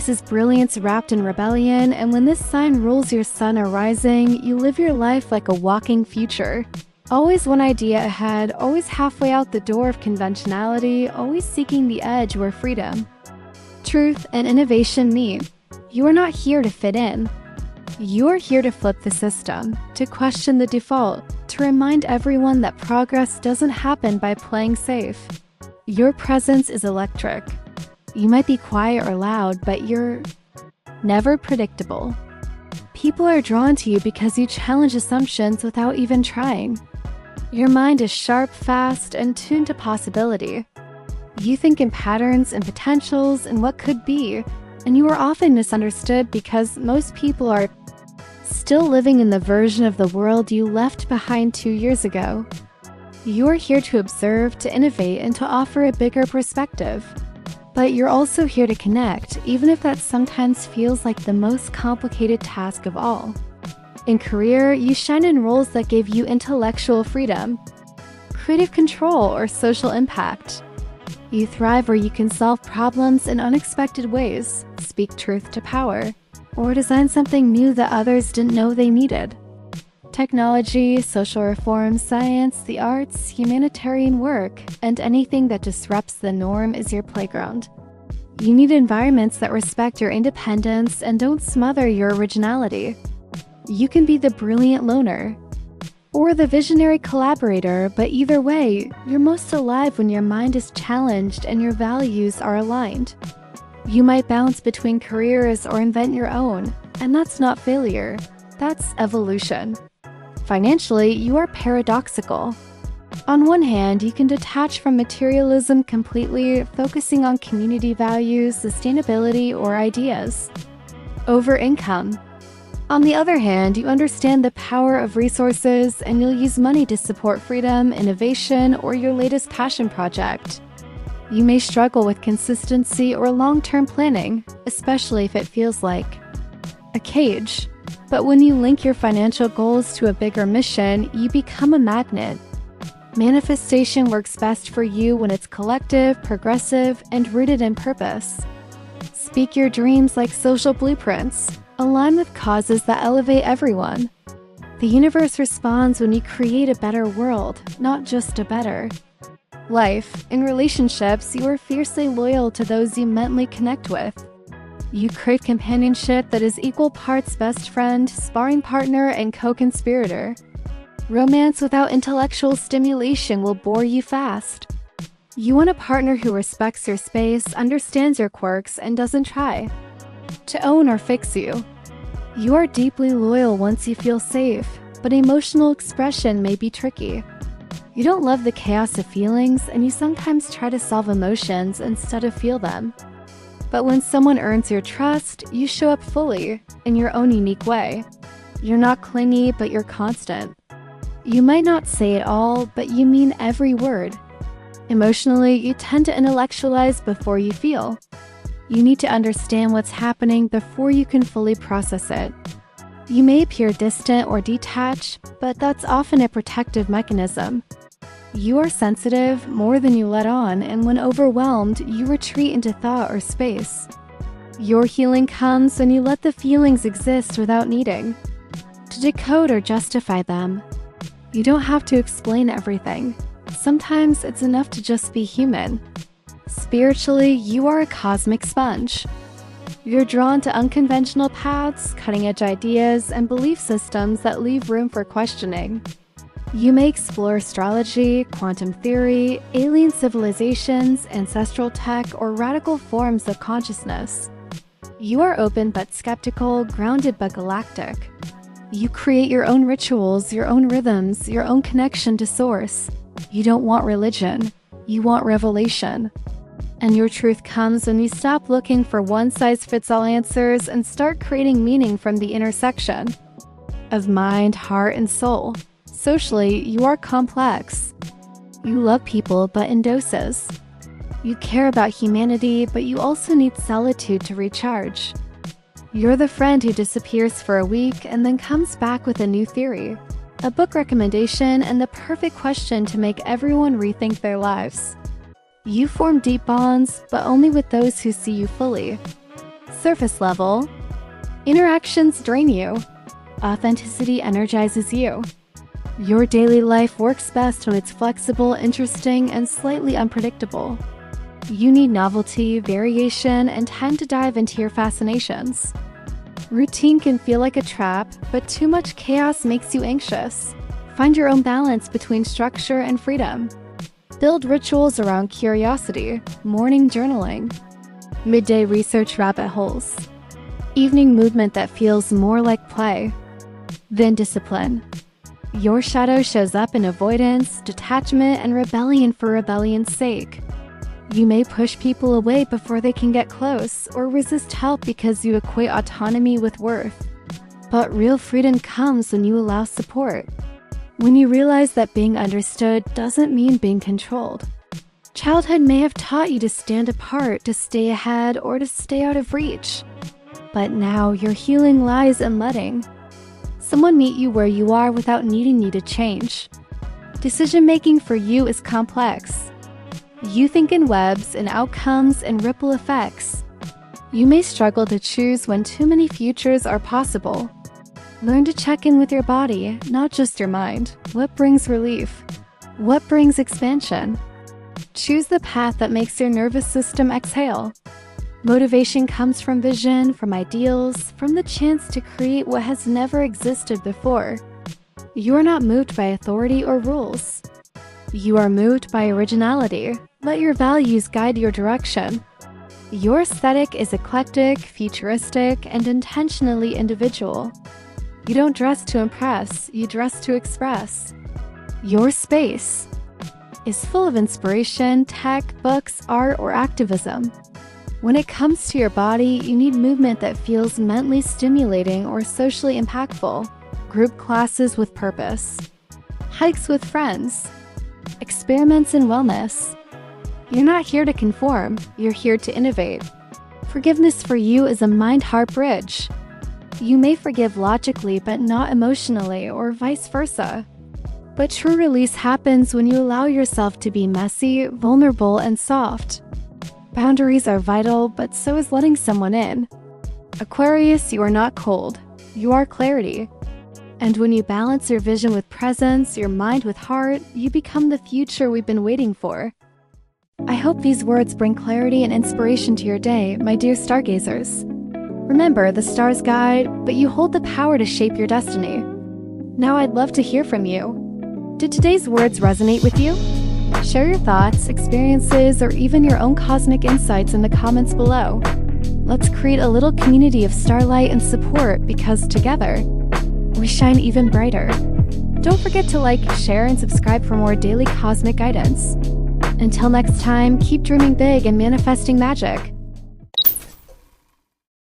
Aquarius is brilliance wrapped in rebellion, and when this sign rules your sun or rising, you live your life like a walking future. Always one idea ahead, always halfway out the door of conventionality, always seeking the edge where freedom, truth, and innovation meet. You are not here to fit in. You are here to flip the system, to question the default, to remind everyone that progress doesn't happen by playing safe. Your presence is electric. You might be quiet or loud, but you're never predictable. People are drawn to you because you challenge assumptions without even trying. Your mind is sharp, fast, and tuned to possibility. You think in patterns and potentials and what could be, and you are often misunderstood because most people are still living in the version of the world you left behind 2 years ago. You are here to observe, to innovate, and to offer a bigger perspective. But you're also here to connect, even if that sometimes feels like the most complicated task of all. In career, you shine in roles that give you intellectual freedom, creative control, or social impact. You thrive where you can solve problems in unexpected ways, speak truth to power, or design something new that others didn't know they needed. Technology, social reform, science, the arts, humanitarian work, and anything that disrupts the norm is your playground. You need environments that respect your independence and don't smother your originality. You can be the brilliant loner or the visionary collaborator, but either way, you're most alive when your mind is challenged and your values are aligned. You might bounce between careers or invent your own, and that's not failure, that's evolution. Financially, you are paradoxical. On one hand, you can detach from materialism completely, focusing on community values, sustainability, or ideas over income. On the other hand, you understand the power of resources and you'll use money to support freedom, innovation, or your latest passion project. You may struggle with consistency or long-term planning, especially if it feels like a cage. But when you link your financial goals to a bigger mission, you become a magnet. Manifestation works best for you when it's collective, progressive, and rooted in purpose. Speak your dreams like social blueprints. Align with causes that elevate everyone. The universe responds when you create a better world, not just a better life. In relationships, you are fiercely loyal to those you mentally connect with. You crave companionship that is equal parts best friend, sparring partner, and co-conspirator. Romance without intellectual stimulation will bore you fast. You want a partner who respects your space, understands your quirks, and doesn't try to own or fix you. You are deeply loyal once you feel safe, but emotional expression may be tricky. You don't love the chaos of feelings, and you sometimes try to solve emotions instead of feel them. But when someone earns your trust, you show up fully, in your own unique way. You're not clingy, but you're constant. You might not say it all, but you mean every word. Emotionally, you tend to intellectualize before you feel. You need to understand what's happening before you can fully process it. You may appear distant or detached, but that's often a protective mechanism. You are sensitive more than you let on, and when overwhelmed, you retreat into thought or space. Your healing comes when you let the feelings exist without needing to decode or justify them. You don't have to explain everything. Sometimes it's enough to just be human. Spiritually, you are a cosmic sponge. You're drawn to unconventional paths, cutting-edge ideas, and belief systems that leave room for questioning. You may explore astrology, quantum theory, alien civilizations, ancestral tech, or radical forms of consciousness. You are open but skeptical, grounded but galactic. You create your own rituals, your own rhythms, your own connection to source. You don't want religion. You want revelation. And your truth comes when you stop looking for one-size-fits-all answers and start creating meaning from the intersection of mind, heart, and soul. Socially, you are complex. You love people, but in doses. You care about humanity, but you also need solitude to recharge. You're the friend who disappears for a week and then comes back with a new theory, a book recommendation, and the perfect question to make everyone rethink their lives. You form deep bonds, but only with those who see you fully. Surface level. Interactions drain you. Authenticity energizes you. Your daily life works best when it's flexible, interesting, and slightly unpredictable. You need novelty, variation, and tend to dive into your fascinations. Routine can feel like a trap, but too much chaos makes you anxious. Find your own balance between structure and freedom. Build rituals around curiosity, morning journaling, midday research rabbit holes, evening movement that feels more like play than discipline. Your shadow shows up in avoidance, detachment, and rebellion for rebellion's sake. You may push people away before they can get close, or resist help because you equate autonomy with worth. But real freedom comes when you allow support. When you realize that being understood doesn't mean being controlled. Childhood may have taught you to stand apart, to stay ahead, or to stay out of reach. But now your healing lies in letting someone meet you where you are without needing you to change. Decision-making for you is complex. You think in webs and outcomes and ripple effects. You may struggle to choose when too many futures are possible. Learn to check in with your body, not just your mind. What brings relief? What brings expansion? Choose the path that makes your nervous system exhale. Motivation comes from vision, from ideals, from the chance to create what has never existed before. You are not moved by authority or rules. You are moved by originality. Let your values guide your direction. Your aesthetic is eclectic, futuristic, and intentionally individual. You don't dress to impress, you dress to express. Your space is full of inspiration, tech, books, art, or activism. When it comes to your body, you need movement that feels mentally stimulating or socially impactful. Group classes with purpose. Hikes with friends. Experiments in wellness. You're not here to conform, you're here to innovate. Forgiveness for you is a mind-heart bridge. You may forgive logically but not emotionally, or vice versa. But true release happens when you allow yourself to be messy, vulnerable, and soft. Boundaries are vital, but so is letting someone in. Aquarius, you are not cold. You are clarity. And when you balance your vision with presence, your mind with heart, you become the future we've been waiting for. I hope these words bring clarity and inspiration to your day, my dear stargazers. Remember, the stars guide, but you hold the power to shape your destiny. Now I'd love to hear from you. Did today's words resonate with you? Share your thoughts, experiences, or even your own cosmic insights in the comments below. Let's create a little community of starlight and support, because together, we shine even brighter. Don't forget to like, share, and subscribe for more daily cosmic guidance. Until next time, keep dreaming big and manifesting magic.